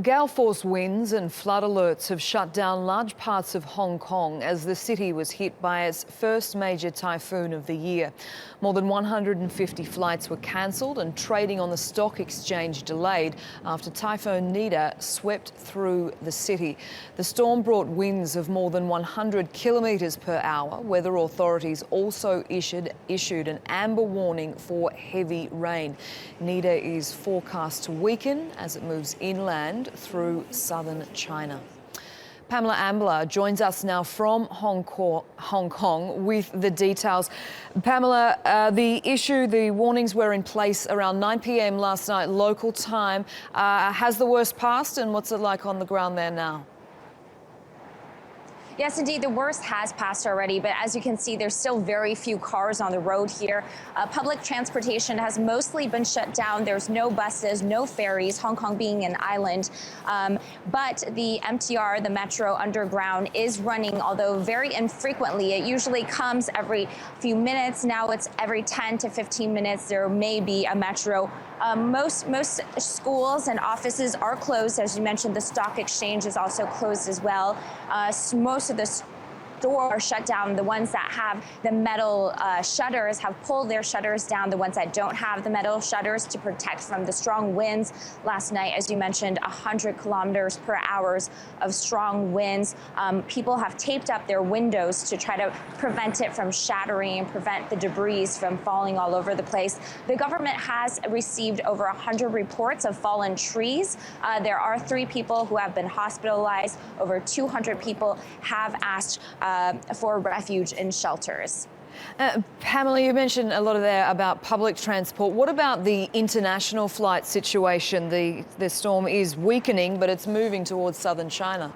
Gale force winds and flood alerts have shut down large parts of Hong Kong as the city was hit by its first major typhoon of the year. More than 150 flights were cancelled and trading on the stock exchange delayed after Typhoon Nida swept through the city. The storm brought winds of more than 100 kilometres per hour. Weather authorities also issued an amber warning for heavy rain. Nida is forecast to weaken as it moves inland through southern China. Pamela Ambler joins us now from Hong Kong with the details. Pamela, the warnings were in place around 9 p.m. last night local time. Has the worst passed, and what's it like on the ground there now? Yes, indeed, the worst has passed already, but as you can see, there's still very few cars on the road here. Public transportation has mostly been shut down. There's no buses, no ferries, Hong Kong being an island. But the MTR, the Metro Underground, is running, although very infrequently. It usually comes every few minutes. Now it's every 10 to 15 minutes. There may be a Metro. Most schools and offices are closed. As you mentioned, the stock exchange is also closed as well. Most of the stores are shut down. The ones that have the metal shutters have pulled their shutters down. The ones that don't have the metal shutters to protect from the strong winds. Last night, as you mentioned, 100 kilometers per hour of strong winds. People have taped up their windows to try to prevent it from shattering and prevent the debris from falling all over the place. The government has received over 100 reports of fallen trees. There are 3 people who have been hospitalized. Over 200 people have asked for refuge in shelters. Pamela, you mentioned a lot of there about public transport. What about the international flight situation? The storm is weakening, but it's moving towards southern China.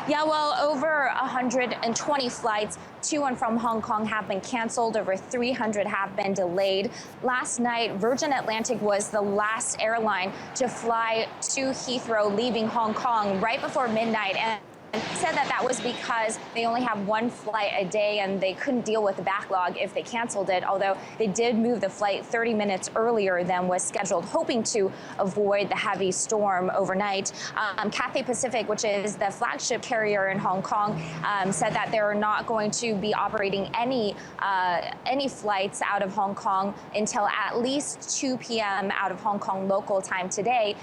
Yeah, well, over 120 flights to and from Hong Kong have been canceled. Over 300 have been delayed. Last night, Virgin Atlantic was the last airline to fly to Heathrow, leaving Hong Kong right before midnight. And said that was because they only have 1 flight a day and they couldn't deal with the backlog if they canceled it, although they did move the flight 30 minutes earlier than was scheduled, hoping to avoid the heavy storm overnight. Cathay Pacific, which is the flagship carrier in Hong Kong, said that they're not going to be operating any flights out of Hong Kong until at least 2 p.m. out of Hong Kong local time today.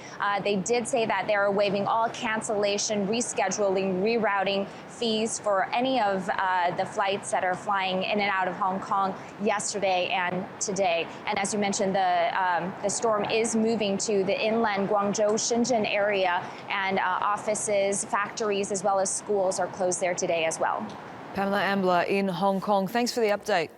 They did say that they're waiving all cancellation, rescheduling, rerouting fees for any of the flights that are flying in and out of Hong Kong yesterday and today. And as you mentioned, the storm is moving to the inland Guangzhou, Shenzhen area, and offices, factories, as well as schools are closed there today as well. Pamela Ambler in Hong Kong. Thanks for the update.